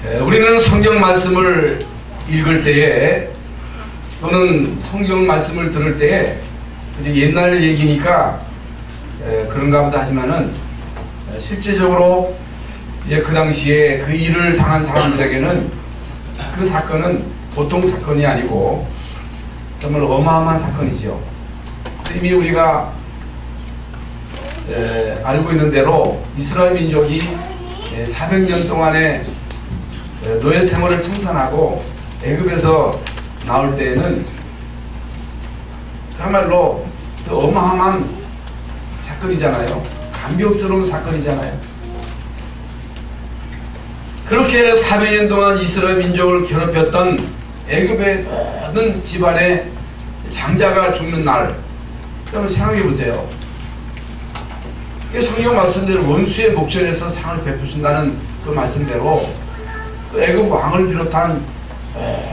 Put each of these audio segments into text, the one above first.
우리는 성경 말씀을 읽을 때에 또는 성경 말씀을 들을 때에 이제 옛날 얘기니까 그런가 보다 하지만은 실제적으로 이제 그 당시에 그 일을 당한 사람들에게는 그 사건은 보통 사건이 아니고 정말 어마어마한 사건이죠. 그래서 이미 우리가 알고 있는 대로 이스라엘 민족이 400년 동안의 노예 생활을 청산하고 애굽에서 나올 때에는 그야말로 어마어마한 사건이잖아요. 감격스러운 사건이잖아요. 그렇게 400년 동안 이스라엘 민족을 괴롭혔던 애굽의 모든 집안의 장자가 죽는 날, 여러분 생각해 보세요. 성경 말씀대로 원수의 목전에서 상을 베푸신다는 그 말씀대로 그 애굽 왕을 비롯한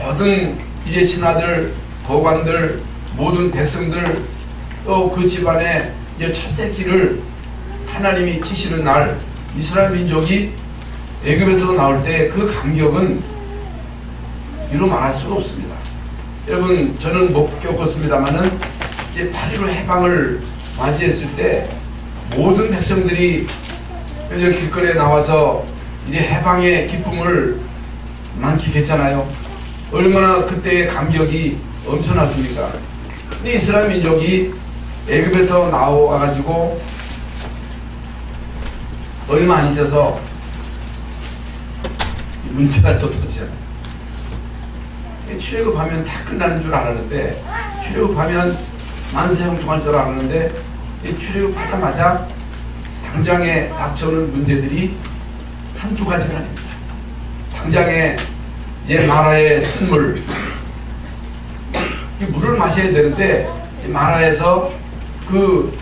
모든 이제 신하들, 거관들, 모든 백성들, 또 그 집안의 이제 첫 새끼를 하나님이 치시는 날, 이스라엘 민족이 애굽에서 나올 때 그 감격은 이루 말할 수가 없습니다. 여러분, 저는 못 겪었습니다만은 이제 8.15 해방을 맞이했을 때 모든 백성들이 길거리에 나와서 이제 해방의 기쁨을 만끽했잖아요. 얼마나 그때의 감격이 엄청났습니까? 근데 이스라엘 민족이 애굽에서 나와가지고 얼마 안 있어서 문제가 또 터지잖아요. 출애굽하면 다 끝나는 줄 알았는데, 출애굽하면 만세형통할 줄 알았는데, 출애굽하자마자 당장에 닥쳐오는 문제들이 한두 가지가 아닙니다. 당장에 이제 마라에 쓴 물, 이 물을 마셔야 되는데 마라에서 그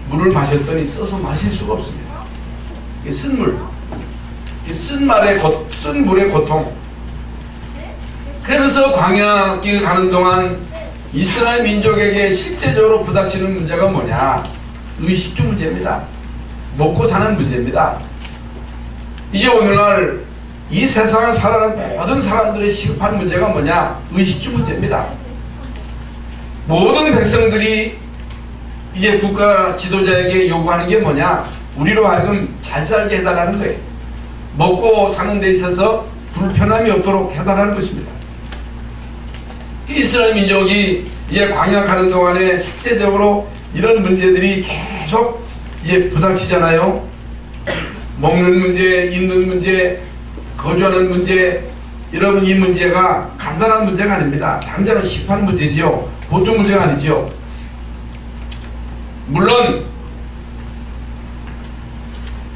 물을 마셨더니 써서 마실 수가 없습니다. 이게 쓴 물, 쓴 물의 고통. 그러면서 광야 길 가는 동안 이스라엘 민족에게 실제적으로 부닥치는 문제가 뭐냐? 의식주 문제입니다. 먹고 사는 문제입니다. 이제 오늘날 이 세상을 살아가는 모든 사람들의 시급한 문제가 뭐냐? 의식주 문제입니다. 모든 백성들이 이제 국가 지도자에게 요구하는 게 뭐냐? 우리로 하여금 잘 살게 해달라는 거예요. 먹고 사는 데 있어서 불편함이 없도록 해달라는 것입니다. 이스라엘 민족이 이제 광야 가는 동안에 실제적으로 이런 문제들이 계속 이제 부닥치잖아요. 먹는 문제, 입는 문제, 거주하는 문제. 여러분, 이 문제가 간단한 문제가 아닙니다. 당장은 시급한 문제지요. 보통 문제가 아니지요. 물론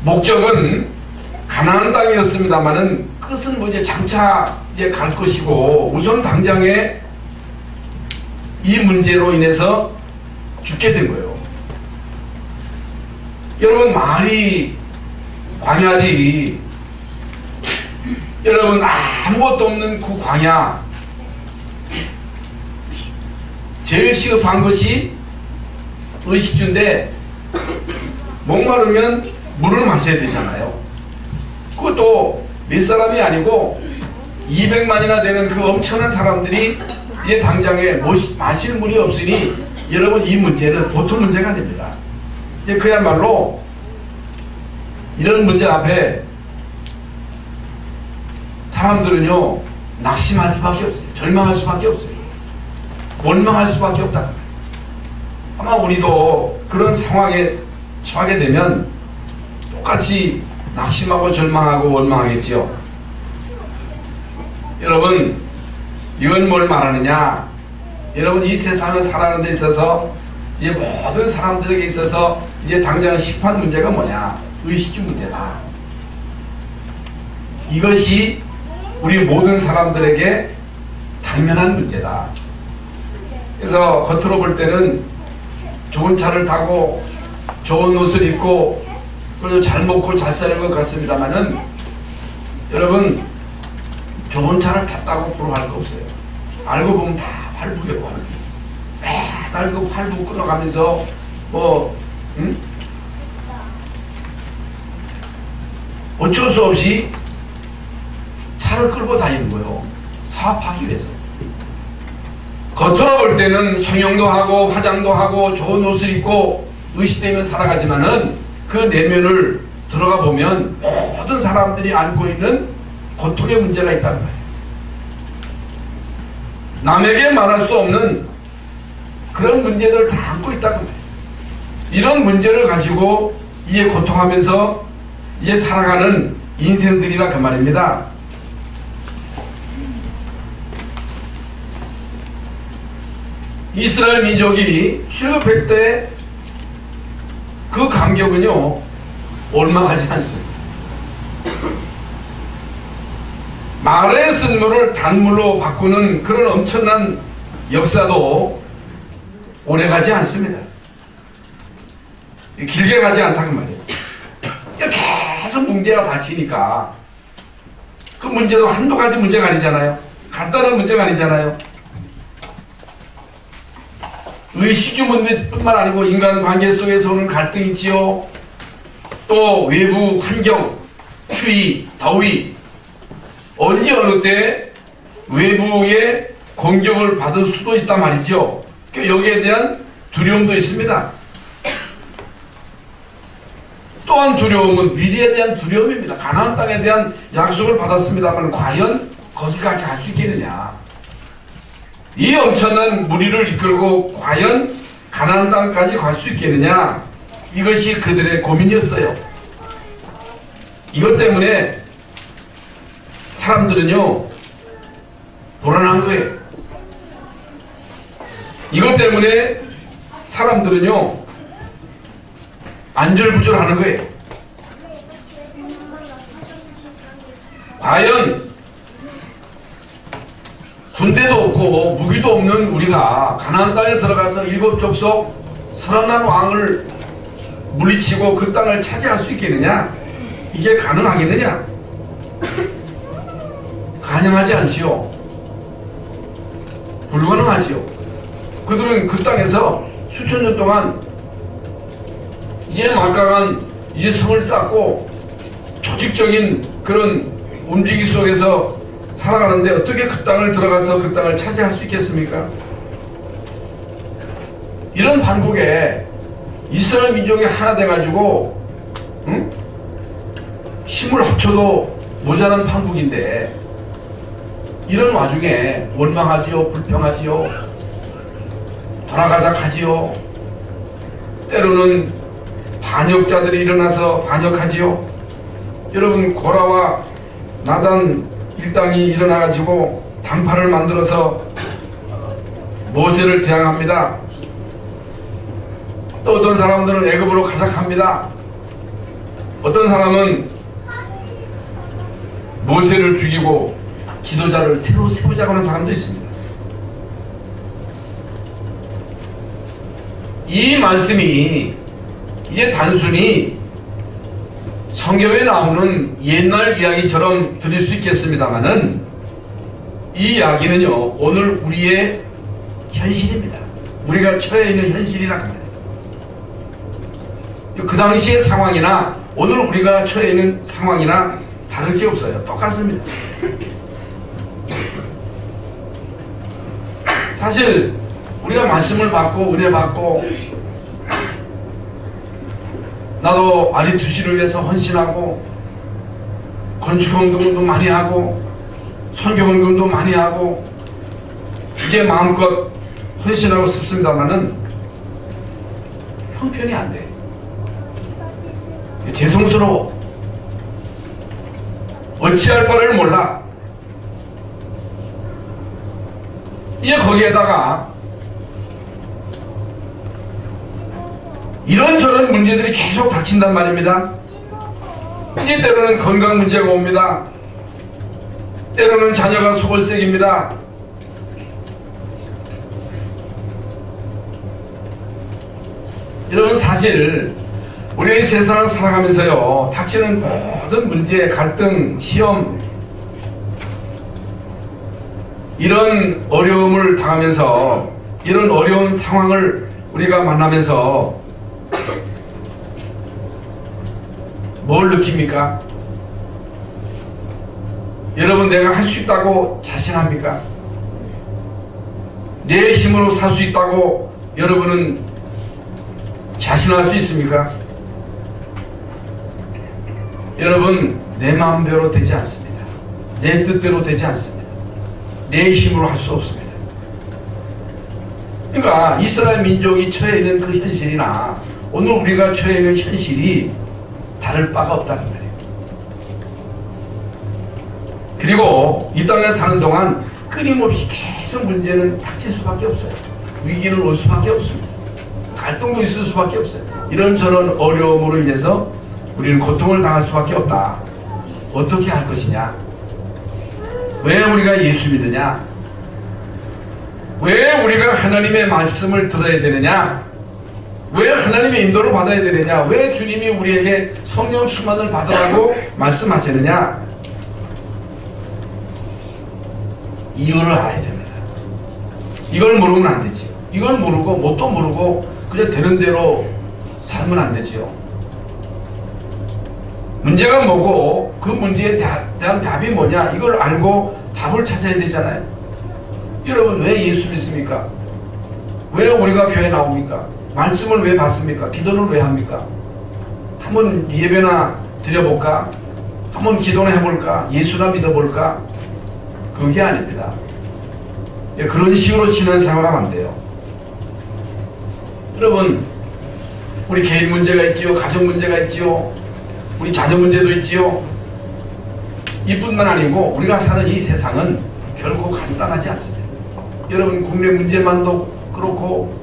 목적은 가나안 땅이었습니다만은 끝은 뭐 이제 장차 이제 갈 것이고, 우선 당장에 이 문제로 인해서 죽게 된 거예요. 여러분, 말이 광야지. 여러분, 아무것도 없는 그 광야, 제일 시급한 것이 의식주인데 목마르면 물을 마셔야 되잖아요. 그것도 몇 사람이 아니고 200만이나 되는 그 엄청난 사람들이 이제 당장에 마실 물이 없으니, 여러분, 이 문제는 보통 문제가 아닙니다. 이제 그야말로 이런 문제 앞에 사람들은요 낙심할 수밖에 없어요. 절망할 수밖에 없어요. 원망할 수밖에 없다. 아마 우리도 그런 상황에 처하게 되면 똑같이 낙심하고 절망하고 원망하겠지요. 여러분, 이건 뭘 말하느냐? 여러분, 이 세상을 살아가는 데 있어서 이제 모든 사람들에게 있어서 이제 당장 시급한 문제가 뭐냐? 의식주 문제다. 이것이 우리 모든 사람들에게 당면한 문제다. 그래서 겉으로 볼 때는 좋은 차를 타고 좋은 옷을 입고 그리고 잘 먹고 잘 사는 것 같습니다만은, 여러분, 좋은 차를 탔다고 부러워할 거 없어요. 알고 보면 다 활부겠고 하는, 매달 그 활부 끌어가면서 어쩔 수 없이 차를 끌고 다니는 거예요. 사업하기 위해서. 겉으로 볼 때는 성형도 하고 화장도 하고 좋은 옷을 입고 의시되면 살아가지만은 그 내면을 들어가 보면 모든 사람들이 안고 있는 고통의 문제가 있다는 거예요. 남에게 말할 수 없는 그런 문제들을 다 안고 있다는 거예요. 이런 문제를 가지고 이에 고통하면서 이에 살아가는 인생들이라 그 말입니다. 이스라엘 민족이 출애굽할 때 그 간격은요 올망하지 않습니다. 말의 쓴물을 단물로 바꾸는 그런 엄청난 역사도 오래가지 않습니다. 길게 가지 않다는 말이에요. 계속 문제가 닥치니까 그 문제도 한두 가지 문제가 아니잖아요. 간단한 문제가 아니잖아요. 의시주문뿐만 아니고 인간관계 속에서 오는 갈등이 있지요. 또 외부 환경, 추위, 더위, 언제 어느 때 외부의 공격을 받을 수도 있단 말이죠. 여기에 대한 두려움도 있습니다. 또한 두려움은 미래에 대한 두려움입니다. 가나안 땅에 대한 약속을 받았습니다만 과연 거기까지 갈 수 있겠느냐. 이 엄청난 무리를 이끌고 과연 가나안 땅까지 갈 수 있겠느냐. 이것이 그들의 고민이었어요. 이것 때문에 사람들은요 불안한 거예요. 이것 때문에 사람들은요 안절부절하는 거예요. 과연 군대도 없고 무기도 없는 우리가 가나안 땅에 들어가서 일곱 족속 선한 왕을 물리치고 그 땅을 차지할 수 있겠느냐? 이게 가능하겠느냐? 가능하지 않지요. 불가능하지요. 그들은 그 땅에서 수천 년 동안 이제 막강한 이제 성을 쌓고 조직적인 그런 움직임 속에서 살아가는데 어떻게 그 땅을 들어가서 그 땅을 차지할 수 있겠습니까? 이런 반국에 이스라엘 민족이 하나 돼가지고 힘을 합쳐도 모자란 반국인데 이런 와중에 원망하지요, 불평하지요, 돌아가자 하지요. 때로는 반역자들이 일어나서 반역하지요. 여러분 고라와 나단 일당이 일어나가지고 당파를 만들어서 모세를 대항합니다. 또 어떤 사람들은 애굽으로 가작합니다. 어떤 사람은 모세를 죽이고 지도자를 새로 세우자고 하는 사람도 있습니다. 이 말씀이 이게 단순히 성경에 나오는 옛날 이야기처럼 들릴 수 있겠습니다만은 이 이야기는요 오늘 우리의 현실입니다. 우리가 처해 있는 현실이라 합니다. 그 당시의 상황이나 오늘 우리가 처해 있는 상황이나 다를 게 없어요. 똑같습니다. 사실 우리가 말씀을 받고 은혜 받고 나도 아리투시를 위해서 헌신하고 건축헌금도 많이 하고 선교헌금도 많이 하고 이게 마음껏 헌신하고 싶습니다만은 형편이 안 돼. 죄송스러워. 어찌할 바를 몰라. 이제 거기에다가 이런저런 문제들이 계속 닥친단 말입니다. 이제 때로는 건강 문제가 옵니다. 때로는 자녀가 소홀색입니다. 여러분 사실 우리 세상을 살아가면서요 닥치는 모든 문제, 갈등, 시험 이런 어려움을 당하면서 이런 어려운 상황을 우리가 만나면서 뭘 느낍니까? 여러분, 내가 할 수 있다고 자신합니까? 내 힘으로 살 수 있다고 여러분은 자신할 수 있습니까? 여러분, 내 마음대로 되지 않습니다. 내 뜻대로 되지 않습니다. 내 힘으로 할 수 없습니다. 그러니까 이스라엘 민족이 처해 있는 그 현실이나 오늘 우리가 처해 있는 현실이 다를 바가 없다는 말이에요. 그리고 이 땅에 사는 동안 끊임없이 계속 문제는 닥칠 수밖에 없어요. 위기는 올 수밖에 없습니다. 갈등도 있을 수밖에 없어요. 이런저런 어려움으로 인해서 우리는 고통을 당할 수밖에 없다. 어떻게 할 것이냐? 왜 우리가 예수 믿느냐? 왜 우리가 하나님의 말씀을 들어야 되느냐? 왜 하나님의 인도를 받아야 되느냐? 왜 주님이 우리에게 성령 충만을 받으라고 말씀하시느냐? 이유를 알아야 됩니다. 이걸 모르면 안 되지요. 이걸 모르고 뭣도 모르고 그냥 되는 대로 살면 안 되지요. 문제가 뭐고 그 문제에 대한 답이 뭐냐, 이걸 알고 답을 찾아야 되잖아요. 여러분, 왜 예수 믿습니까? 왜 우리가 교회 나옵니까? 말씀을 왜 받습니까? 기도를 왜 합니까? 한번 예배나 드려볼까? 한번 기도나 해볼까? 예수나 믿어볼까? 그게 아닙니다. 그런 식으로 신앙생활하면 안 돼요. 여러분, 우리 개인 문제가 있지요. 가정 문제가 있지요. 우리 자녀 문제도 있지요. 이뿐만 아니고 우리가 사는 이 세상은 결코 간단하지 않습니다. 여러분, 국내 문제만도 그렇고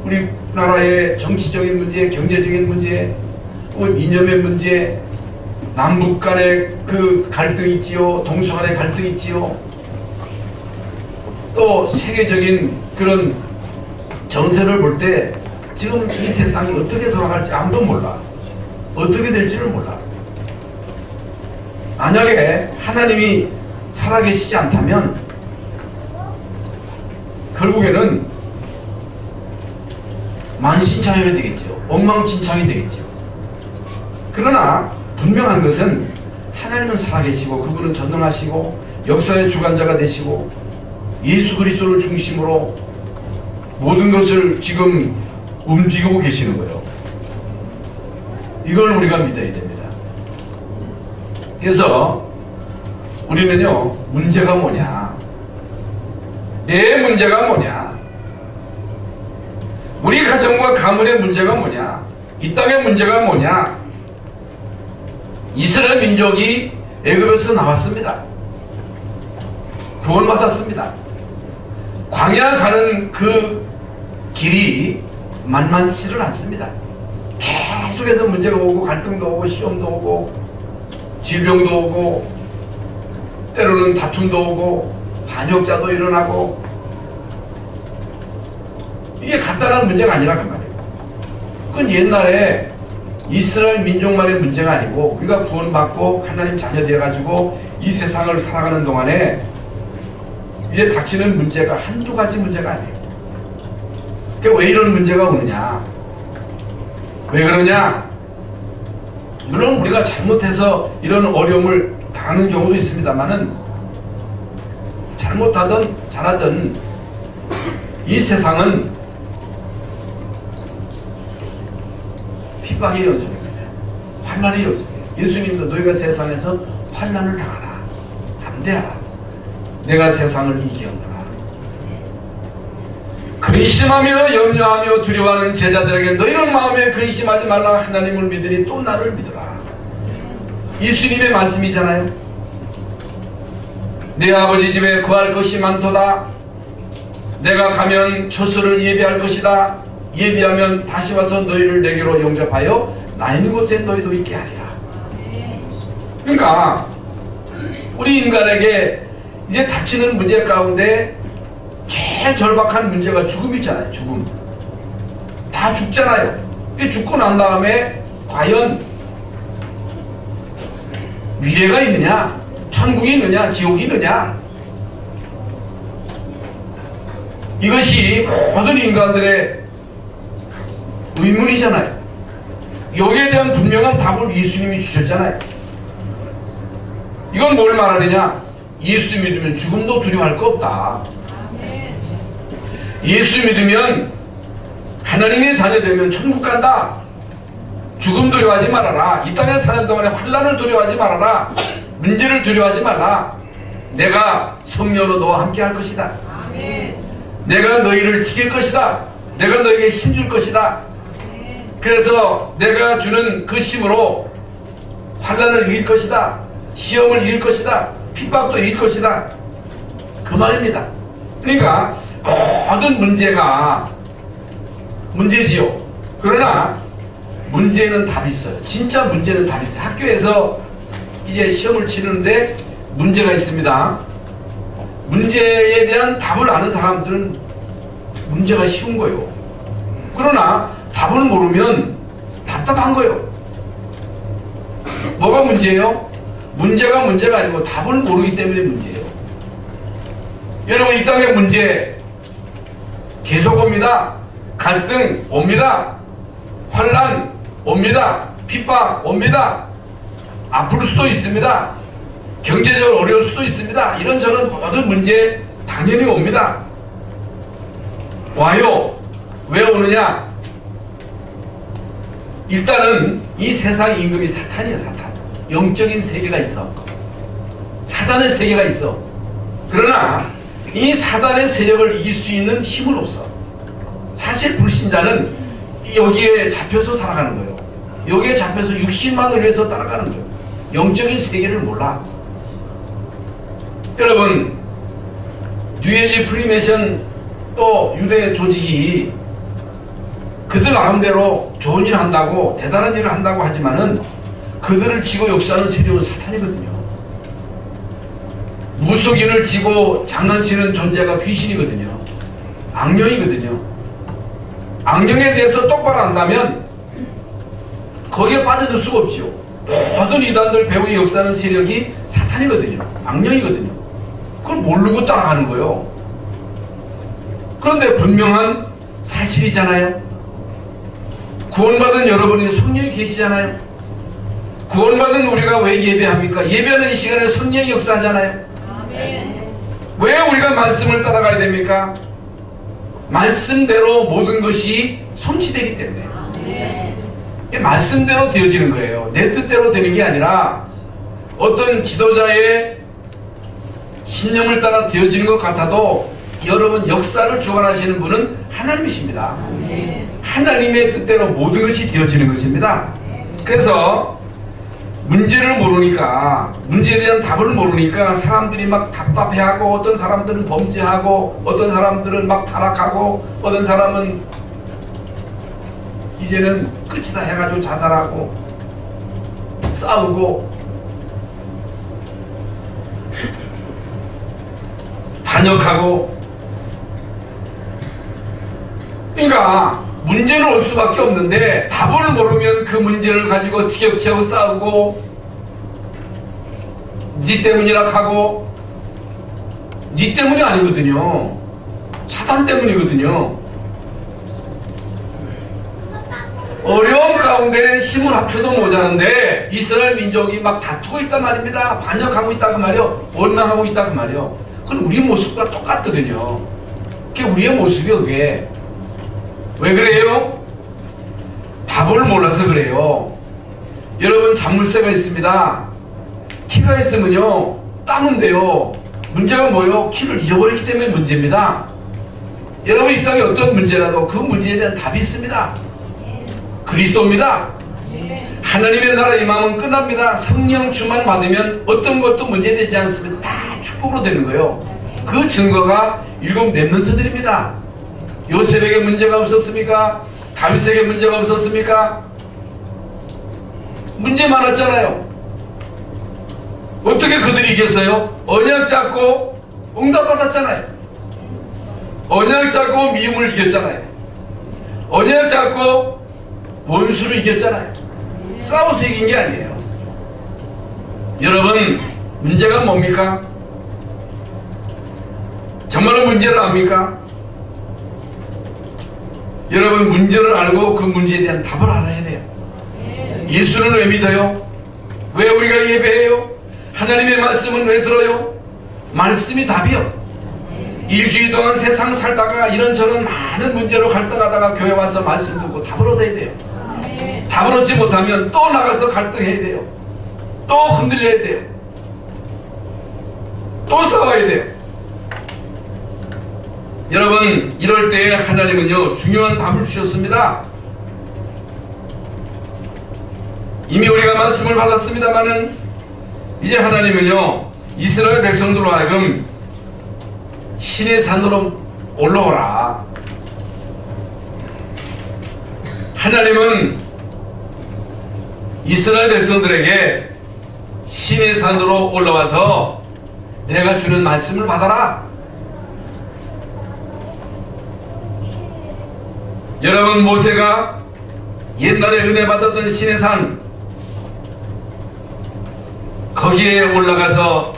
우리나라의 정치적인 문제, 경제적인 문제, 이념의 문제, 남북 간의 그 갈등이 있지요. 동서 간의 갈등이 있지요. 또 세계적인 그런 정세를 볼 때 지금 이 세상이 어떻게 돌아갈지 아무도 몰라. 어떻게 될지를 몰라. 만약에 하나님이 살아계시지 않다면 결국에는 만신창이가 되겠죠. 엉망진창이 되겠죠. 그러나 분명한 것은 하나님은 살아계시고 그분은 전능하시고 역사의 주관자가 되시고 예수 그리스도를 중심으로 모든 것을 지금 움직이고 계시는 거예요. 이걸 우리가 믿어야 됩니다. 그래서 우리는요, 문제가 뭐냐, 내 문제가 뭐냐, 우리 가정과 가문의 문제가 뭐냐, 이 땅의 문제가 뭐냐. 이스라엘 민족이 애굽에서 나왔습니다. 구원받았습니다. 광야 가는 그 길이 만만치를 않습니다. 계속해서 문제가 오고 갈등도 오고 시험도 오고 질병도 오고 때로는 다툼도 오고 반역자도 일어나고, 이게 간단한 문제가 아니라 그 말이에요. 그건 옛날에 이스라엘 민족만의 문제가 아니고 우리가 구원받고 하나님 자녀 되어가지고 이 세상을 살아가는 동안에 이제 닥치는 문제가 한두 가지 문제가 아니에요. 그러니까 왜 이런 문제가 오느냐, 왜 그러냐. 물론 우리가 잘못해서 이런 어려움을 당하는 경우도 있습니다만은 잘못하든 잘하든 이 세상은 핍박의 연속입니다. 환난의 연속이에요. 예수님도 너희가 세상에서 환난을 당하라, 담대하라, 내가 세상을 이기었노라. 근심하며 염려하며 두려워하는 제자들에게 너희는 마음에 근심하지 말라. 하나님을 믿으니 또 나를 믿으라. 예수님의 말씀이잖아요. 내 아버지 집에 거할 것이 많도다. 내가 가면 처소를 예비할 것이다. 예비하면 다시 와서 너희를 내게로 영접하여 나 있는 곳에 너희도 있게 하리라. 그러니까 우리 인간에게 이제 닥치는 문제 가운데 제일 절박한 문제가 죽음이잖아요. 죽음. 다 죽잖아요. 죽고 난 다음에 과연 미래가 있느냐, 천국이 있느냐, 지옥이 있느냐, 이것이 모든 인간들의 의문이잖아요. 여기에 대한 분명한 답을 예수님이 주셨잖아요. 이건 뭘 말하느냐? 예수 믿으면 죽음도 두려워할 거 없다. 예수 믿으면 하나님의 자녀 되면 천국 간다. 죽음 두려워하지 말아라. 이 땅에 사는 동안에 환난을 두려워하지 말아라. 문제를 두려워하지 말라. 내가 성령으로 너와 함께 할 것이다. 내가 너희를 지킬 것이다. 내가 너에게 힘줄 것이다. 그래서 내가 주는 그 힘으로 환난을 이길 것이다. 시험을 이길 것이다. 핍박도 이길 것이다. 그 말입니다. 그러니까 모든 문제가 문제지요. 그러나 문제는 답이 있어요. 진짜 문제는 답이 있어요. 학교에서 이제 시험을 치르는데 문제가 있습니다. 문제에 대한 답을 아는 사람들은 문제가 쉬운 거예요. 그러나 답을 모르면 답답한 거예요. 뭐가 문제예요? 문제가 문제가 아니고 답을 모르기 때문에 문제예요. 여러분, 이 땅의 문제 계속 옵니다. 갈등 옵니다. 환난 옵니다. 핍박 옵니다. 아플 수도 있습니다. 경제적으로 어려울 수도 있습니다. 이런저런 모든 문제 당연히 옵니다. 와요. 왜 오느냐? 일단은 이 세상 임금이 사탄이에요. 사탄. 영적인 세계가 있어. 사단의 세계가 있어. 그러나 이 사단의 세력을 이길 수 있는 힘은 없어. 사실 불신자는 여기에 잡혀서 살아가는 거예요. 여기에 잡혀서 육신만을 위해서 따라가는 거예요. 영적인 세계를 몰라. 여러분, 뉴에이지 프리메이션 또 유대 조직이 그들 나름대로 좋은 일 한다고 대단한 일을 한다고 하지만은 그들을 지고 역사하는 세력은 사탄이거든요. 무속인을 지고 장난치는 존재가 귀신이거든요. 악령이거든요. 악령에 대해서 똑바로 안다면 거기에 빠져들 수가 없지요. 모든 이단들 배우의 역사하는 세력이 사탄이거든요. 악령이거든요. 그걸 모르고 따라가는 거예요. 그런데 분명한 사실이잖아요. 구원받은 여러분이 성령이 계시잖아요. 구원받은 우리가 왜 예배합니까? 예배하는 이 시간에 성령이 역사하잖아요. 왜 우리가 말씀을 따라가야 됩니까? 말씀대로 모든 것이 성취되기 때문에. 말씀대로 되어지는 거예요. 내 뜻대로 되는 게 아니라 어떤 지도자의 신념을 따라 되어지는 것 같아도 여러분, 역사를 주관하시는 분은 하나님이십니다. 하나님의 뜻대로 모든 것이 되어지는 것입니다. 그래서 문제를 모르니까, 문제에 대한 답을 모르니까 사람들이 막 답답해하고, 어떤 사람들은 범죄하고, 어떤 사람들은 막 타락하고, 어떤 사람은 이제는 끝이다 해가지고 자살하고 싸우고 반역하고. 그러니까 문제는 올 수밖에 없는데 답을 모르면 그 문제를 가지고 티격태격 싸우고 니 때문이라 하고, 니 때문이 아니거든요. 사단 때문이거든요. 어려움 가운데 힘을 합쳐도 모자란데 이스라엘 민족이 막 다투고 있단 말입니다. 반역하고 있다 그 말이요. 원망하고 있다 그 말이요. 그건 우리 모습과 똑같거든요. 그게 우리의 모습이요. 그게 왜 그래요? 답을 몰라서 그래요. 여러분, 잔물쇠가 있습니다. 키가 있으면요 따면 돼요. 문제가 뭐예요? 키를 잃어버리기 때문에 문제입니다. 여러분, 이 땅에 어떤 문제라도 그 문제에 대한 답이 있습니다. 그리스도입니다. 하나님의 나라 임함은 끝납니다. 성령 충만 받으면 어떤 것도 문제되지 않습니다. 다 축복으로 되는 거예요. 그 증거가 7 렘넌트들입니다. 요셉에게 문제가 없었습니까? 다윗에게 문제가 없었습니까? 문제 많았잖아요. 어떻게 그들이 이겼어요? 언약 잡고 응답 받았잖아요. 언약 잡고 미움을 이겼잖아요. 언약 잡고 원수를 이겼잖아요. 싸워서 이긴 게 아니에요. 여러분, 문제가 뭡니까? 정말로 문제를 압니까? 여러분, 문제를 알고 그 문제에 대한 답을 알아야 돼요. 예수는 왜 믿어요? 왜 우리가 예배해요? 하나님의 말씀은 왜 들어요? 말씀이 답이요. 일주일 동안 세상 살다가 이런저런 많은 문제로 갈등하다가 교회 와서 말씀 듣고 답을 얻어야 돼요. 답을 얻지 못하면 또 나가서 갈등해야 돼요. 또 흔들려야 돼요. 또 싸워야 돼요. 여러분, 이럴 때 하나님은요 중요한 답을 주셨습니다. 이미 우리가 말씀을 받았습니다마는 이제 하나님은요 이스라엘 백성들로 하여금 신의 산으로 올라오라. 하나님은 이스라엘 백성들에게 신의 산으로 올라와서 내가 주는 말씀을 받아라. 여러분, 모세가 옛날에 은혜 받았던 신의 산, 거기에 올라가서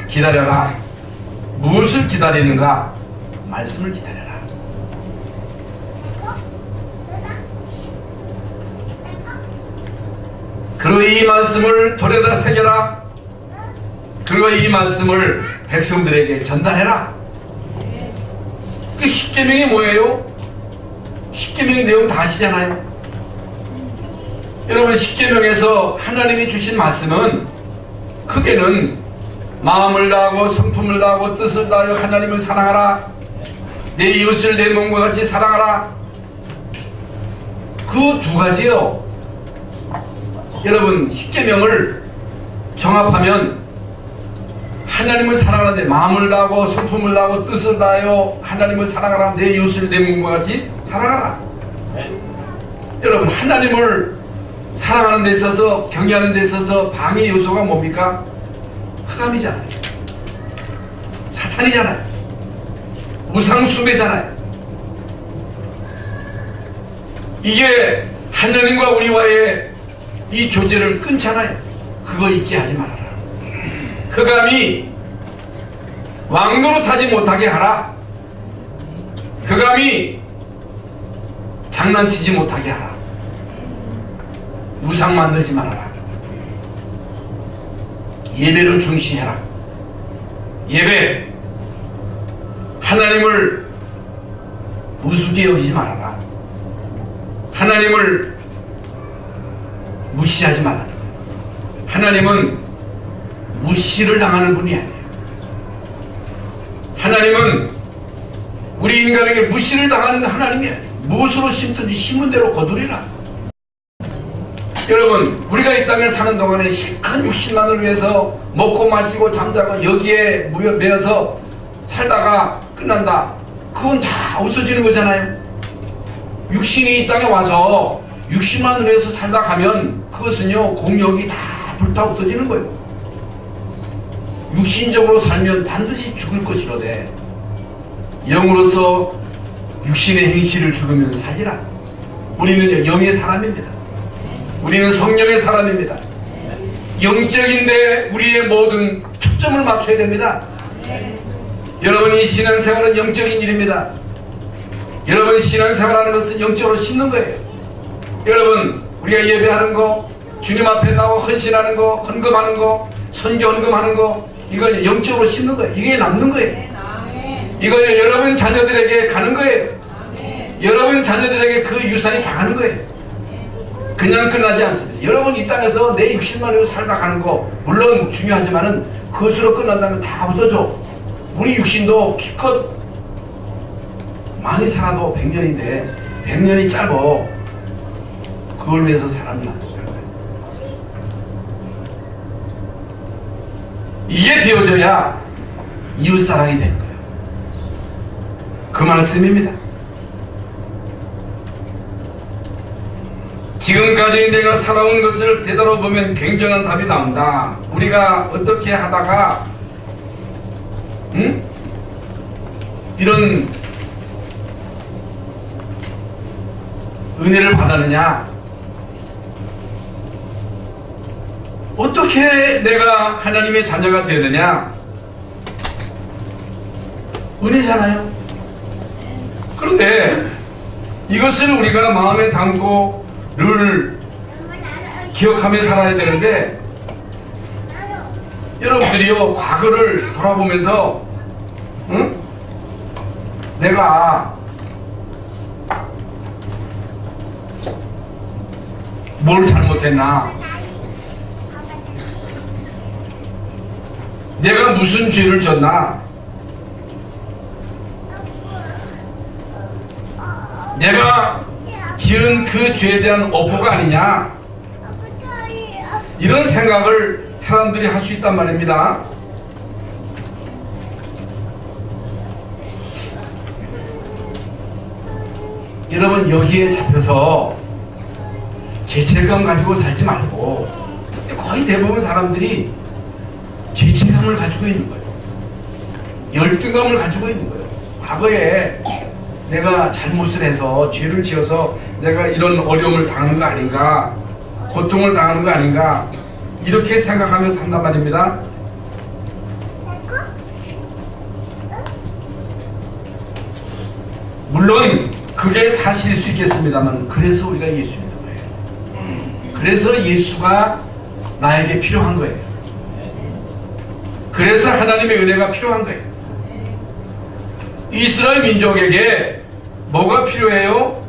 기다려라. 무엇을 기다리는가? 말씀을 기다려라. 그리고 이 말씀을 돌에다 새겨라. 그리고 이 말씀을 백성들에게 전달해라. 그 십계명이 뭐예요? 십계명의 내용 다 아시잖아요. 여러분, 십계명에서 하나님이 주신 말씀은 크게는 마음을 다하고 성품을 다하고 뜻을 다하여 하나님을 사랑하라. 내 이웃을 내 몸과 같이 사랑하라. 그 두 가지요. 여러분, 십계명을 정합하면 하나님을 사랑하는데 마음을 다하고 성품을 다하고 뜻을 다하여 하나님을 사랑하라. 내 이웃을 내 몸과 같이 사랑하라. 여러분, 하나님을 사랑하는 데 있어서, 경외하는 데 있어서 방해 요소가 뭡니까? 흑암이잖아요. 사탄이잖아요. 우상숭배잖아요. 이게 하나님과 우리와의 이 교제를 끊잖아요. 그거 잊게 하지 말아라. 흑암이 왕노릇하지 못하게 하라. 흑암이 장난치지 못하게 하라. 우상 만들지 말아라. 예배를 중시해라. 예배, 하나님을 우습게 여기지 말아라. 하나님을 무시하지 말아라. 하나님은 무시를 당하는 분이 아니에요. 하나님은 우리 인간에게 무시를 당하는 하나님이 아니에요. 무엇으로 심든지 심은 대로 거두리라. 여러분, 우리가 이 땅에 사는 동안에 실컷 육신만을 위해서 먹고 마시고 잠자고 여기에 매여서 살다가 끝난다. 그건 다 없어지는 거잖아요. 육신이 이 땅에 와서 육신만을 위해서 살다 가면 그것은요 공력이 다 불타 없어지는 거예요. 육신적으로 살면 반드시 죽을 것이로되 영으로서 육신의 행실을 죽으면 살리라. 우리는 영의 사람입니다. 우리는 성령의 사람입니다. 영적인데 우리의 모든 초점을 맞춰야 됩니다. 여러분, 이 신앙생활은 영적인 일입니다. 여러분, 신앙생활하는 것은 영적으로 심는 거예요. 여러분, 우리가 예배하는 거, 주님 앞에 나와 헌신하는 거, 헌금하는 거, 선교 헌금하는 거, 이건 영적으로 심는 거예요. 이게 남는 거예요. 이거 여러분 자녀들에게 가는 거예요. 여러분 자녀들에게 그 유산이 다 가는 거예요. 그냥 끝나지 않습니다. 여러분, 이 땅에서 내 60만으로 살다 가는 거 물론 중요하지만은 그것으로 끝난다면 다 없어져. 우리 육신도 기껏 많이 살아도 100년인데 100년이 짧어. 그걸 위해서 살았나? 이게 되어져야 이웃사랑이 되는 거예요. 그 말씀입니다. 지금까지 내가 살아온 것을 되돌아보면 굉장한 답이 나온다. 우리가 어떻게 하다가 이런 은혜를 받았느냐? 어떻게 내가 하나님의 자녀가 되느냐? 은혜잖아요. 그런데 이것을 우리가 마음에 담고 늘 기억하며 살아야 되는데 여러분들이요, 과거를 돌아보면서, 응? 내가 뭘 잘못했나? 내가 무슨 죄를 졌나? 내가 지은 그 죄에 대한 업보가 아니냐? 이런 생각을 사람들이 할 수 있단 말입니다. 여러분, 여기에 잡혀서 죄책감 가지고 살지 말고, 거의 대부분 사람들이 죄책감을 가지고 있는 거예요. 열등감을 가지고 있는 거예요. 과거에 내가 잘못을 해서, 죄를 지어서 내가 이런 어려움을 당하는 거 아닌가, 고통을 당하는 거 아닌가, 이렇게 생각하며 산단 말입니다. 물론 그게 사실일 수 있겠습니다만, 그래서 우리가 예수 믿는 거예요. 그래서 예수가 나에게 필요한 거예요. 그래서 하나님의 은혜가 필요한 거예요. 이스라엘 민족에게 뭐가 필요해요?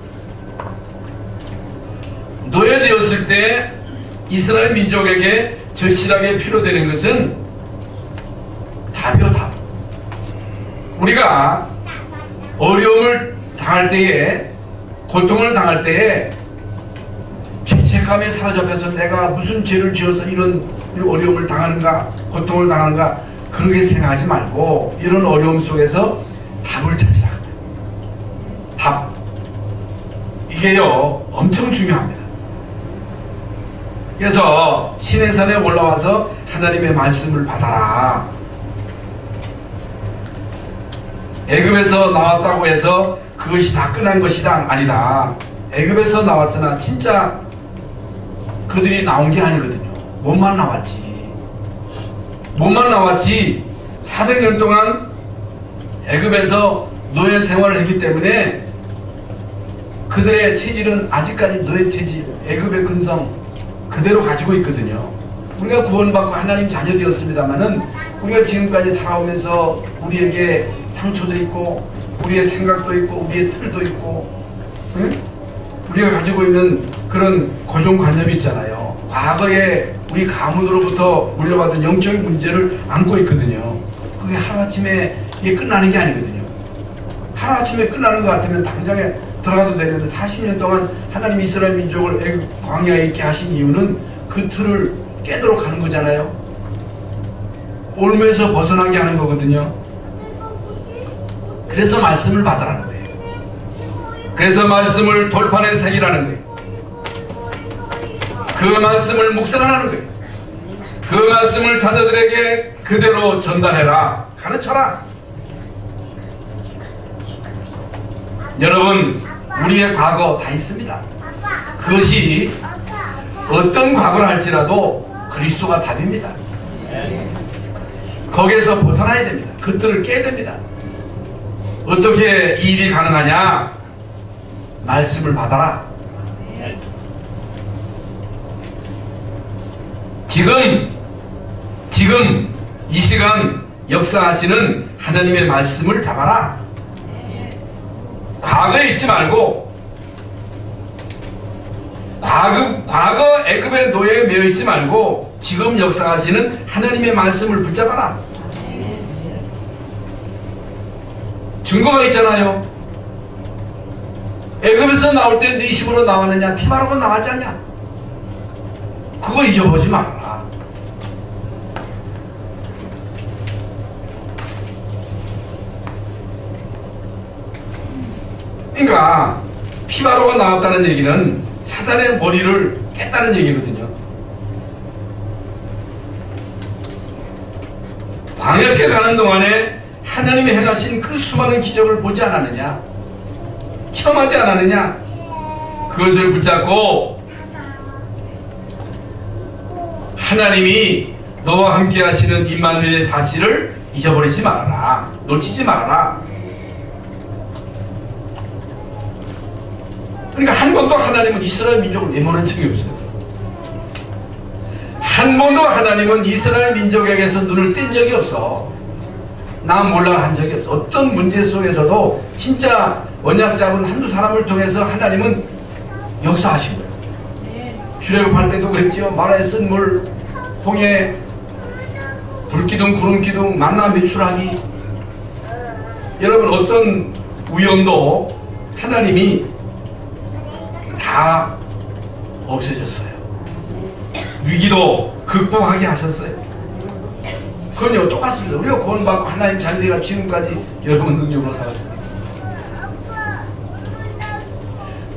노예되었을 때 이스라엘 민족에게 절실하게 필요되는 것은 답이요, 답. 우리가 어려움을 당할 때에, 고통을 당할 때에 죄책감에 사로잡혀서 내가 무슨 죄를 지어서 이런 어려움을 당하는가, 고통을 당하는가, 그렇게 생각하지 말고 이런 어려움 속에서 답을 찾으라. 답. 이게요, 엄청 중요합니다. 그래서 시내산에 올라와서 하나님의 말씀을 받아라. 애굽에서 나왔다고 해서 그것이 다 끝난 것이다, 아니다. 애굽에서 나왔으나 진짜 그들이 나온 게 아니거든요. 몸만 나왔지. 몸만 나왔지. 400년 동안 애굽에서 노예 생활을 했기 때문에 그들의 체질은 아직까지 노예 체질, 애굽의 근성 그대로 가지고 있거든요. 우리가 구원받고 하나님 자녀 되었습니다마는 우리가 지금까지 살아오면서 우리에게 상처도 있고, 우리의 생각도 있고, 우리의 틀도 있고, 응? 우리가 가지고 있는 그런 고정관념이 있잖아요. 과거에 우리 가문으로부터 물려받은 영적인 문제를 안고 있거든요. 그게 하루아침에 이게 끝나는 게 아니거든요. 하루아침에 끝나는 것 같으면 당장에 들어가도 되는데, 40년 동안 하나님 이스라엘 민족을 애굽 광야에 있게 하신 이유는 그 틀을 깨도록 하는 거잖아요. 올무에서 벗어나게 하는 거거든요. 그래서 말씀을 받으라는 거예요. 그래서 말씀을 돌판에 새기라는 거예요. 그 말씀을 묵상하라는 거예요. 그 말씀을 자녀들에게 그대로 전달해라. 가르쳐라. 여러분, 우리의 과거 다 있습니다. 그것이 어떤 과거를 할지라도 그리스도가 답입니다. 거기에서 벗어나야 됩니다. 그 틀을 깨야 됩니다. 어떻게 이 일이 가능하냐? 말씀을 받아라. 지금 이 시간 역사하시는 하나님의 말씀을 잡아라. 과거에 있지 말고, 과거 애굽의 노예에 매여 있지 말고 지금 역사하시는 하나님의 말씀을 붙잡아라. 증거가 있잖아요. 애굽에서 나올 때 네 힘으로 나왔느냐? 피 바르고 나왔지 않냐? 그거 잊어보지 말아라. 그러니까 피 바르고 나왔다는 얘기는 사단의 머리를 깼다는 얘기거든요. 광야에 가는 동안에 하나님이 행하신 그 수많은 기적을 보지 않았느냐? 체험하지 않았느냐? 그것을 붙잡고 하나님이 너와 함께 하시는 임마누엘의 사실을 잊어버리지 말아라. 놓치지 말아라. 그러니까 한 번도 하나님은 이스라엘 민족을 내모는 적이 없어요. 한 번도 하나님은 이스라엘 민족에게서 눈을 뗀 적이 없어. 나 몰라 한 적이 없어. 어떤 문제 속에서도 진짜 언약 잡은 한두 사람을 통해서 하나님은 역사하신 거예요. 출애굽할 때도 그랬죠. 마라에 쓴 물, 홍해, 불기둥, 구름기둥, 만나 매출하기. 여러분 어떤 위험도 하나님이 다 없애졌어요. 위기도 극복하게 하셨어요. 그건요 똑같습니다. 우리가 구원받고 하나님 자녀가 지금까지 여러분 능력으로 살았습니다.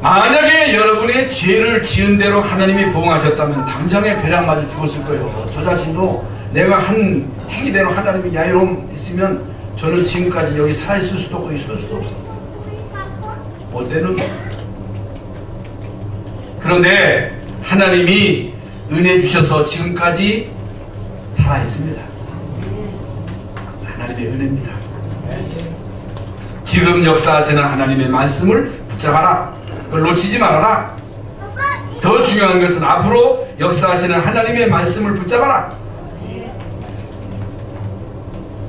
만약에 여러분의 죄를 지은 대로 하나님이 보응하셨다면 당장에 배랑 맞아 죽었을 거예요. 저 자신도 내가 한 행위대로 하나님이 야유롬 했으면 저는 지금까지 여기 살아있을 수도 없고 있을 수도 없어요. 뭐 때는. 그런데 하나님이 은혜 주셔서 지금까지 살아있습니다. 하나님의 은혜입니다. 지금 역사하시는 하나님의 말씀을 붙잡아라. 그걸 놓치지 말아라. 더 중요한 것은 앞으로 역사하시는 하나님의 말씀을 붙잡아라.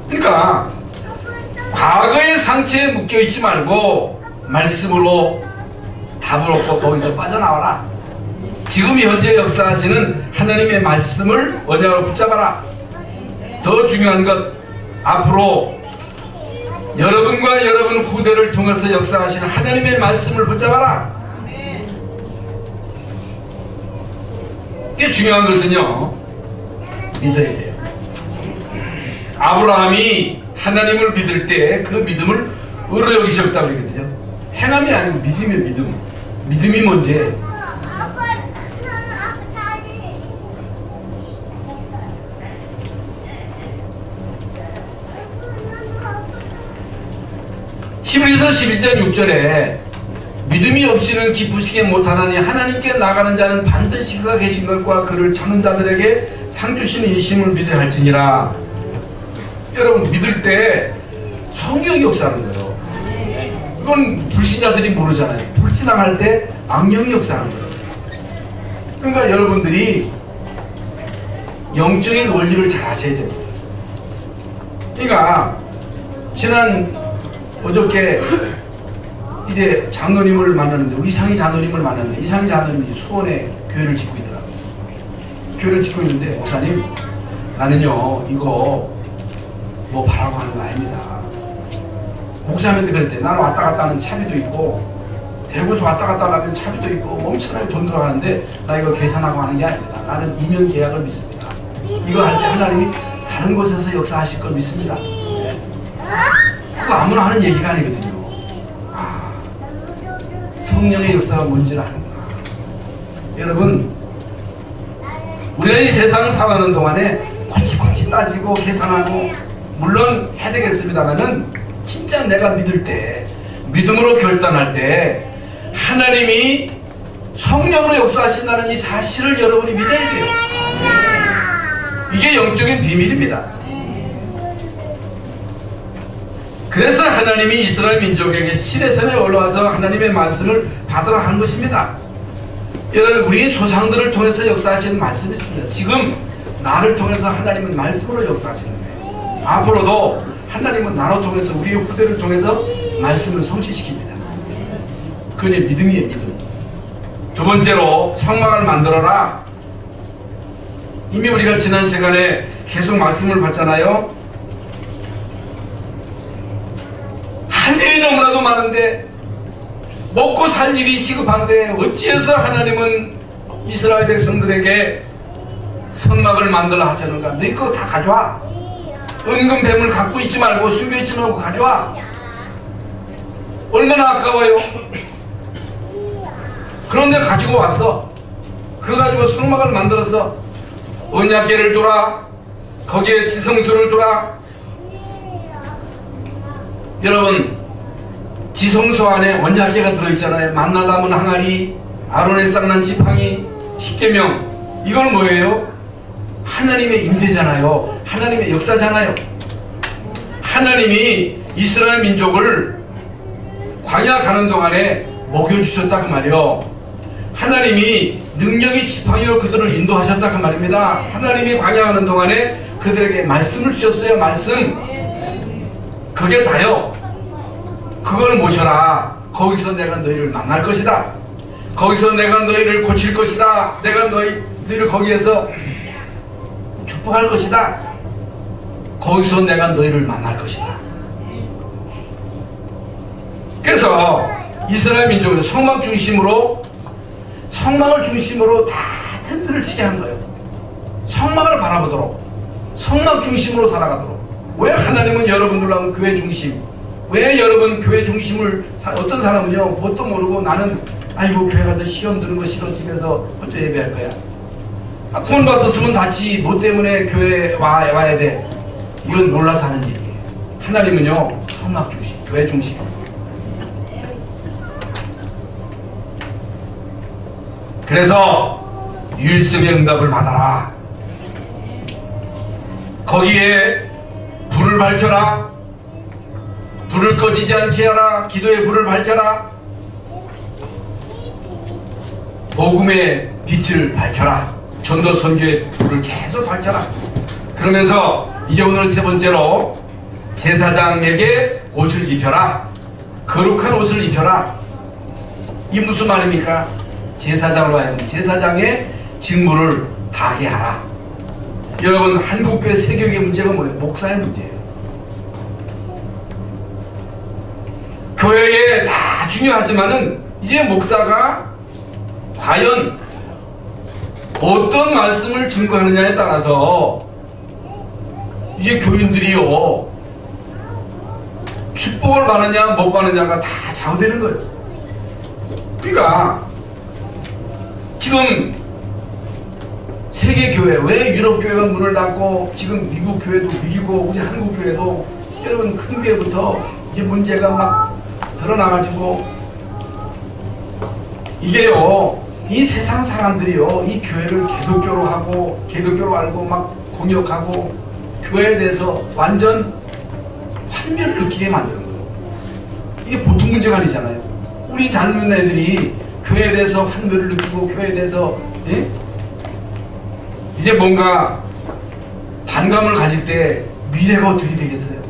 그러니까 과거의 상처에 묶여있지 말고 말씀으로 답을 얻고 거기서 빠져나와라. 지금 현재 역사하시는 하나님의 말씀을 언약으로 붙잡아라. 더 중요한 것, 앞으로 여러분과 여러분 후대를 통해서 역사하시는 하나님의 말씀을 붙잡아라. 이게 중요한 것은요, 믿어야 돼요. 아브라함이 하나님을 믿을 때 그 믿음을 의로 여기셨다고 그러거든요. 행함이 아니고 믿음이에요. 믿음. 믿음이 뭔지. 히브리서 11장 6절에 믿음이 없이는 기쁘시게 못하나니 하나님께 나가는 자는 반드시 그가 계신 것과 그를 찾는 자들에게 상 주시는 이심을 믿어야 할지니라. 여러분 믿을 때 성경이 역사하는 거예요. 이건 불신자들이 모르잖아요. 불신앙할 때 악령이 역사하는 거예요. 그러니까 여러분들이 영적인 원리를 잘 아셔야 됩니다. 그러니까 지난 어저께 이제 장로님을 만났는데, 이상희 장로님을 만났는데, 이상희 장로님이 수원에 교회를 짓고 있더라고요. 교회를 짓고 있는데, 목사님, 나는요, 이거 뭐 바라고 하는 거 아닙니다. 목사님한테 그럴 때, 나는 왔다 갔다 하는 차비도 있고, 대구에서 왔다 갔다 하는 차비도 있고, 엄청나게 돈 들어가는데, 나 이거 계산하고 하는 게 아닙니다. 나는 2년 계약을 믿습니다. 이거 할 때 하나님이 다른 곳에서 역사하실 걸 믿습니다. 그거 아무나 하는 얘기가 아니거든요. 성령의 역사가 뭔지를 아는구나. 여러분, 우리가 이 세상 살아가는 동안에 꼬치꼬치 따지고 계산하고 물론 해야 되겠습니다만은 진짜 내가 믿을 때, 믿음으로 결단할 때 하나님이 성령으로 역사하신다는 이 사실을 여러분이 믿어야 돼요. 이게 영적인 비밀입니다. 그래서 하나님이 이스라엘 민족에게 시내산에 올라와서 하나님의 말씀을 받으라 한 것입니다. 여러분, 우리 조상들을 통해서 역사하시는 말씀이 있습니다. 지금 나를 통해서 하나님은 말씀으로 역사하시는 거예요. 앞으로도 하나님은 나를 통해서, 우리의 후대를 통해서 말씀을 성취시킵니다. 그게 믿음이에요. 믿음. 두 번째로 성막을 만들어라. 이미 우리가 지난 시간에 계속 말씀을 봤잖아요. 할 일이 너무나도 많은데, 먹고 살 일이 시급한데 어찌해서 하나님은 이스라엘 백성들에게 성막을 만들어 하시는가? 너희 거 다 가져와. 은금 뱀을 갖고 있지 말고 숨겨있지 말고 가져와. 얼마나 아까워요. 그런데 가지고 왔어. 그거 가지고 성막을 만들어서 언약궤를 둬라. 거기에 지성소를 둬라. 여러분, 지성소 안에 언약궤가 들어있잖아요. 만나 담은 항아리, 아론의 쌍난 지팡이, 십계명. 이건 뭐예요? 하나님의 임재잖아요. 하나님의 역사잖아요. 하나님이 이스라엘 민족을 광야 가는 동안에 먹여주셨다 그 말이요. 하나님이 능력이 지팡이로 그들을 인도하셨다 그 말입니다. 하나님이 광야하는 동안에 그들에게 말씀을 주셨어요. 말씀. 그게 다요. 그걸 모셔라. 거기서 내가 너희를 만날 것이다. 거기서 내가 너희를 고칠 것이다. 내가 너희를 거기에서 축복할 것이다. 거기서 내가 너희를 만날 것이다. 그래서 이스라엘 민족은 성막 중심으로, 성막을 중심으로 다 텐트를 치게 한 거예요. 성막을 바라보도록, 성막 중심으로 살아가도록. 왜 하나님은 여러분들하고 교회 중심, 왜 여러분 교회 중심을, 어떤 사람은요 뭣도 모르고 나는 아이고 교회 가서 시험 드는 거 싫어 집에서 혼자 예배할 거야. 구원 받았으면 다치 뭐 때문에 교회에 와야 돼. 이건 몰라서 하는 얘기예요. 하나님은요 성막 중심, 교회 중심. 그래서 율법의 응답을 받아라. 거기에 불을 밝혀라. 불을 꺼지지 않게 하라. 기도의 불을 밝혀라. 복음의 빛을 밝혀라. 전도 선교의 불을 계속 밝혀라. 그러면서 이제 오늘 세 번째로 제사장에게 옷을 입혀라. 거룩한 옷을 입혀라. 이 무슨 말입니까? 제사장으로 하여금 제사장의 직무를 다하게 하라. 여러분 한국교회 세교육의 문제가 뭐예요? 목사의 문제예요. 교회에 다 중요하지만은 이제 목사가 과연 어떤 말씀을 증거하느냐에 따라서 이제 교인들이요 축복을 받느냐 못 받느냐가 다 좌우되는 거예요. 그러니까 지금 세계교회, 왜 유럽교회가 문을 닫고 지금 미국 교회도 위기고 우리 한국 교회도 여러분 큰 교회부터 이제 문제가 막 드러나가지고 이게요 이 세상 사람들이요 이 교회를 개독교로 하고 개독교로 알고 막 공격하고 교회에 대해서 완전 환멸을 느끼게 만드는 거예요. 이게 보통 문제가 아니잖아요. 우리 젊은 애들이 교회에 대해서 환멸을 느끼고 교회에 대해서 이제 뭔가 반감을 가질 때 미래가 어떻게 되겠어요?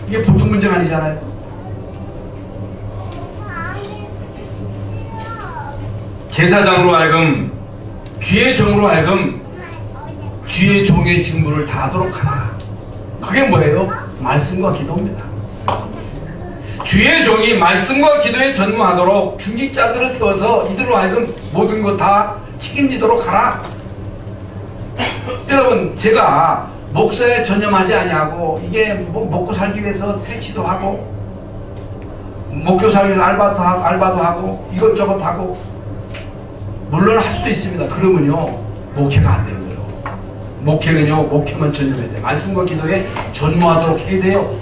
이게 보통 문제가 아니잖아요. 제사장으로 하여금 주의 종으로 하여금 주의 종의 직무를 다하도록 하라. 그게 뭐예요? 말씀과 기도입니다. 주의 종이 말씀과 기도에 전무하도록 중직자들을 세워서 이들로 하여금 모든 것 다 책임지도록 하라. 여러분 제가 목사에 전념하지 아니하고 이게 뭐 먹고 살기 위해서 택시도 하고 먹고 살기 위해서 알바도 하고 이것저것 하고 물론 할 수도 있습니다. 그러면요 목회가 안 되는 거예요. 목회는요 목회만 전념해야 돼요. 말씀과 기도에 전무하도록 해야 돼요.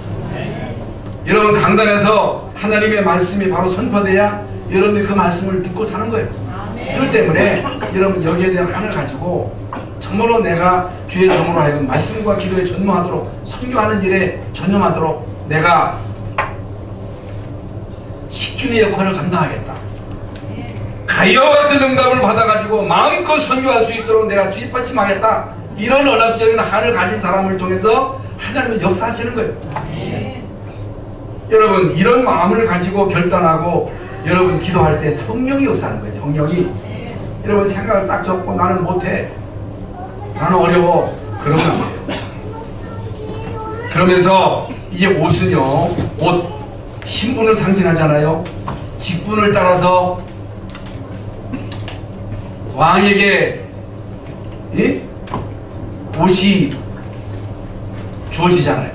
여러분 강단에서 하나님의 말씀이 바로 선포돼야 여러분이 그 말씀을 듣고 사는 거예요. 그렇기 때문에 여러분 여기에 대한 한을 가지고 정말로 내가 주의 종으로 하여금 말씀과 기도에 전무하도록 선교하는 일에 전념하도록 내가 식균의 역할을 감당하겠다. 가이와 같은 응답을 받아가지고 마음껏 선교할 수 있도록 내가 뒷받침하겠다. 이런 언약적인 한을 가진 사람을 통해서 하나님은 역사하시는 거예요. 여러분 이런 마음을 가지고 결단하고 여러분 기도할 때 성령이 역사하는 거예요. 성령이 여러분 생각을 딱 접고 나는 못해, 나는 어려워, 그러면 안 돼요. 그러면서 이제 옷은요 옷 신분을 상징하잖아요. 직분을 따라서 왕에게 옷이 주어지잖아요.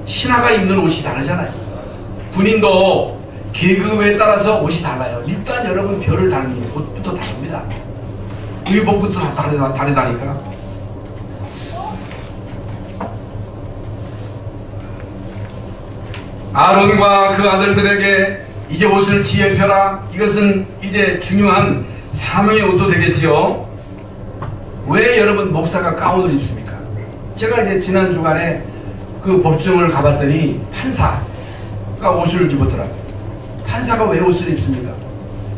신하가 입는 옷이 다르잖아요. 군인도 계급에 따라서 옷이 달라요. 일단 여러분 별을 다는 게 옷부터 다릅니다. 의복부터 다 다르다니까. 아론과 그 아들들에게 이제 옷을 지혜펴라. 이것은 이제 중요한 사명의 옷도 되겠지요. 왜 여러분 목사가 가운을 입습니까? 제가 이제 지난 주간에 그 법정을 가봤더니 판사가 옷을 입었더라고요. 판사가 왜 옷을 입습니까?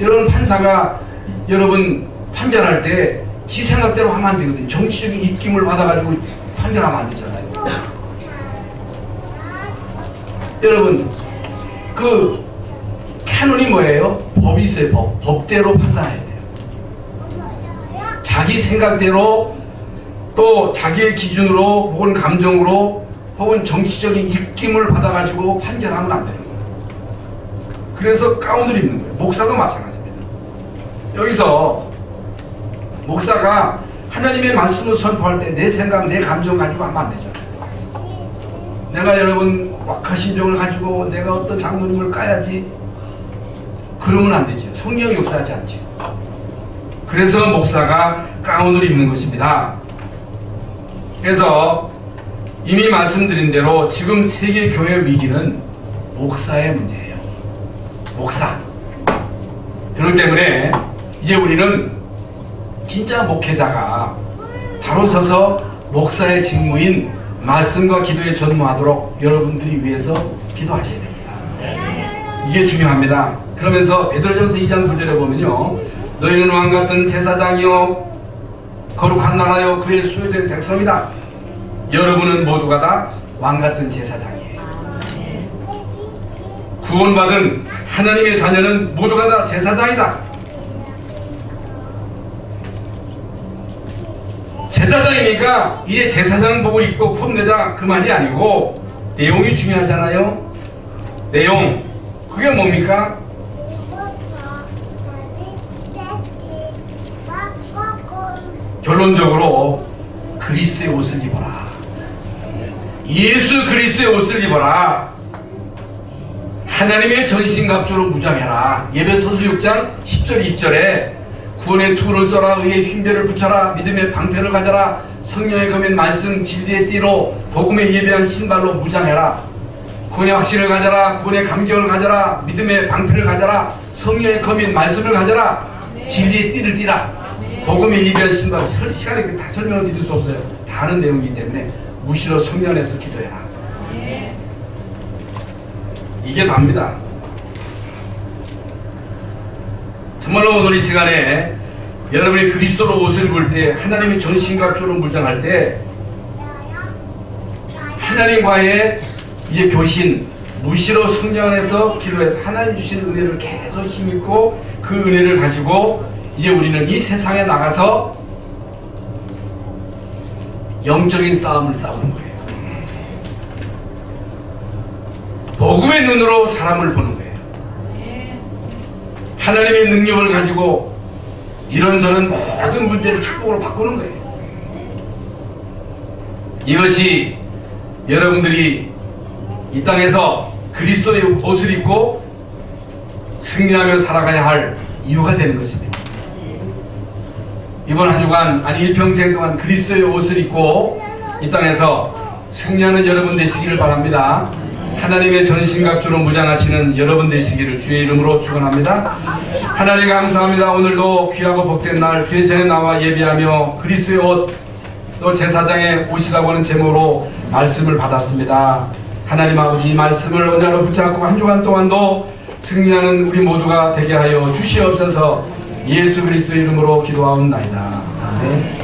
여러분 판사가 여러분 판단할 때 지 생각대로 하면 안 되거든요. 정치적인 입김을 받아가지고 판단하면 안 되잖아요. 여러분 그 캐논이 뭐예요? 법이 있어요. 법대로 판단해야 돼요. 자기 생각대로 또 자기의 기준으로 혹은 감정으로 혹은 정치적인 입김을 받아가지고 판단하면 안 되는 거예요. 그래서 가운을 입는 거예요. 목사도 마찬가지입니다. 여기서 목사가 하나님의 말씀을 선포할 때 내 생각, 내 감정 가지고 하면 안 되잖아요. 내가 여러분 wak하심정을 가지고 내가 어떤 장로님을 까야지 그러면 안 되죠. 성령이 역사하지 않죠. 그래서 목사가 가운을 입는 것입니다. 그래서 이미 말씀드린 대로 지금 세계 교회 위기는 목사의 문제예요. 목사. 그렇기 때문에 이제 우리는 진짜 목회자가 바로 서서 목사의 직무인 말씀과 기도에 전무하도록 여러분들이 위해서 기도하셔야 됩니다. 이게 중요합니다. 그러면서 베드로전서 2장 9절에 보면요, 너희는 왕같은 제사장이요 거룩한 나라요 그의 소유된 백성이다. 여러분은 모두가 다 왕같은 제사장이에요. 구원받은 하나님의 자녀는 모두가 다 제사장이다. 제사장이니까 이제 제사장복을 입고 폼내자 그 말이 아니고 내용이 중요하잖아요. 내용 그게 뭡니까? 결론적으로 그리스도의 옷을 입어라. 예수 그리스도의 옷을 입어라. 하나님의 전신갑주로 무장해라. 예배소서 6장 10절 2절에 구원의 투를 써라. 의의 흰별을 붙여라. 믿음의 방패를 가져라. 성령의 검인 말씀 진리의 띠로 복음에 예배한 신발로 무장해라. 구원의 확신을 가져라. 구원의 감격을 가져라. 믿음의 방패를 가져라. 성령의 검인 말씀을 가져라. 진리의 띠를 띠라. 복음에 예배한 신발. 시간에 다 설명을 드릴 수 없어요. 다 아는 내용이기 때문에 무시로 성령 안에서 기도해라. 이게 답니다. 정말로 오늘 이 시간에 여러분이 그리스도로 옷을 입을 때 하나님의 전신갑주로 무장할 때 하나님과의 이제 교신 무시로 성령 안에서 기도해서 하나님 주신 은혜를 계속 힘입고 그 은혜를 가지고 이제 우리는 이 세상에 나가서 영적인 싸움을 싸우는 거예요. 복음의 눈으로 사람을 보는 거예요. 하나님의 능력을 가지고 이런저런 모든 문제를 축복으로 바꾸는 거예요. 이것이 여러분들이 이 땅에서 그리스도의 옷을 입고 승리하며 살아가야 할 이유가 되는 것입니다. 이번 한 주간 아니 일평생 동안 그리스도의 옷을 입고 이 땅에서 승리하는 여러분 되시기를 바랍니다. 하나님의 전신갑주로 무장하시는 여러분 되시기를 주의 이름으로 축원합니다. 하나님 감사합니다. 오늘도 귀하고 복된 날 주의 전에 나와 예배하며 그리스도의 옷 또 제사장의 옷이라고 하는 제목으로 말씀을 받았습니다. 하나님 아버지 이 말씀을 언제나 붙잡고 한 주간 동안도 승리하는 우리 모두가 되게 하여 주시옵소서. 예수 그리스도의 이름으로 기도하옵나이다. 아멘.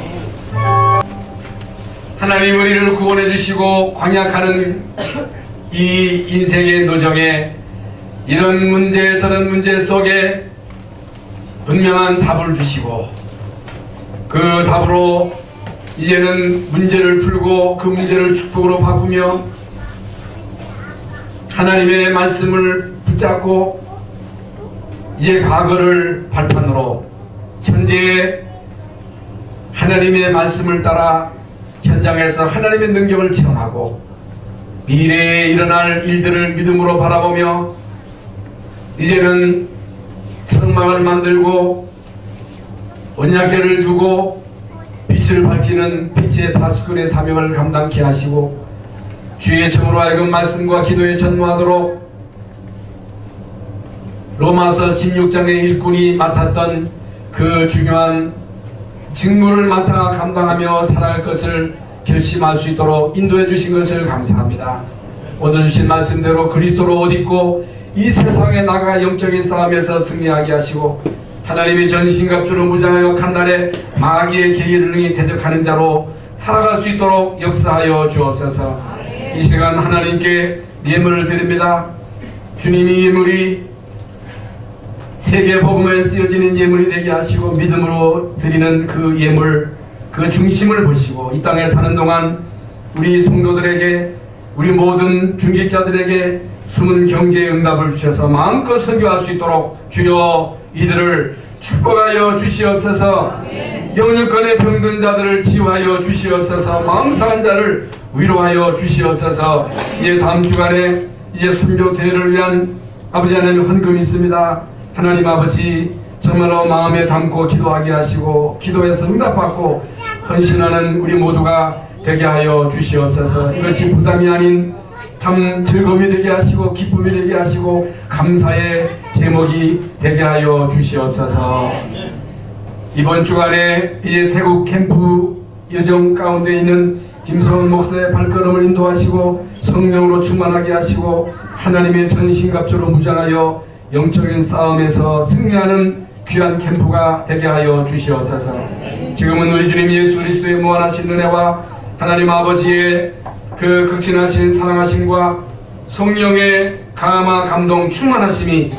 하나님 우리를 구원해 주시고 광약하는 이 인생의 노정에 이런 문제 저런 문제 속에 분명한 답을 주시고 그 답으로 이제는 문제를 풀고 그 문제를 축복으로 바꾸며 하나님의 말씀을 붙잡고 이제 과거를 발판으로 현재의 하나님의 말씀을 따라 현장에서 하나님의 능력을 체험하고 미래에 일어날 일들을 믿음으로 바라보며 이제는 성막을 만들고 언약궤를 두고 빛을 밝히는 빛의 파수꾼의 사명을 감당케 하시고 주의 정으로 하여금 말씀과 기도에 전무하도록 로마서 16장의 일꾼이 맡았던 그 중요한 직무를 맡아 감당하며 살아갈 것을 결심할 수 있도록 인도해 주신 것을 감사합니다. 오늘 주신 말씀대로 그리스도로 옷 입고 이 세상에 나가 영적인 싸움에서 승리하게 하시고 하나님의 전신갑주로 무장하여 간날에 마귀의 계기를 능히 대적하는 자로 살아갈 수 있도록 역사하여 주옵소서. 이 시간 하나님께 예물을 드립니다. 주님이 예물이 세계 복음에 쓰여지는 예물이 되게 하시고 믿음으로 드리는 그 예물, 그 중심을 보시고 이 땅에 사는 동안 우리 성도들에게, 우리 모든 중직자들에게 숨은 경제의 응답을 주셔서 마음껏 선교할 수 있도록 주여 이들을 축복하여 주시옵소서. 영육간의 병든 자들을 치유하여 주시옵소서. 마음 상한 자를 위로하여 주시옵소서. 이제 다음 주간에 이제 순교 대회를 위한 아버지 하나님 헌금이 있습니다. 하나님 아버지 정말로 마음에 담고 기도하게 하시고 기도해서 응답받고 헌신하는 우리 모두가 되게 하여 주시옵소서. 이것이 부담이 아닌 참 즐거움이 되게 하시고 기쁨이 되게 하시고 감사의 제목이 되게 하여 주시옵소서. 이번 주간에 이제 태국 캠프 여정 가운데 있는 김성훈 목사의 발걸음을 인도하시고 성령으로 충만하게 하시고 하나님의 전신갑주로 무장하여 영적인 싸움에서 승리하는 귀한 캠프가 되게 하여 주시옵소서. 지금은 우리 주님 예수 그리스도의 무한하신 은혜와 하나님 아버지의 그 극진하신 사랑하심과 성령의 감화 감동 충만하심이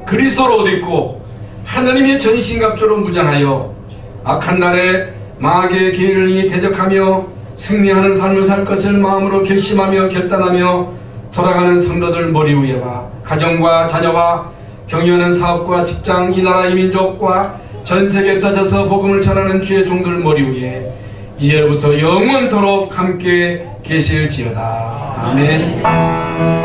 그리스도로 옷 입고 하나님의 전신갑주로 무장하여 악한 날에 마귀의 계율을 대적하며 승리하는 삶을 살 것을 마음으로 결심하며 결단하며 돌아가는 성도들 머리 위에와 가정과 자녀와 경영하는 사업과 직장, 이 나라 이 민족과 전 세계에 떠져서 복음을 전하는 주의 종들 머리 위에 이제로부터 영원토록 함께 계실지어다. 아멘.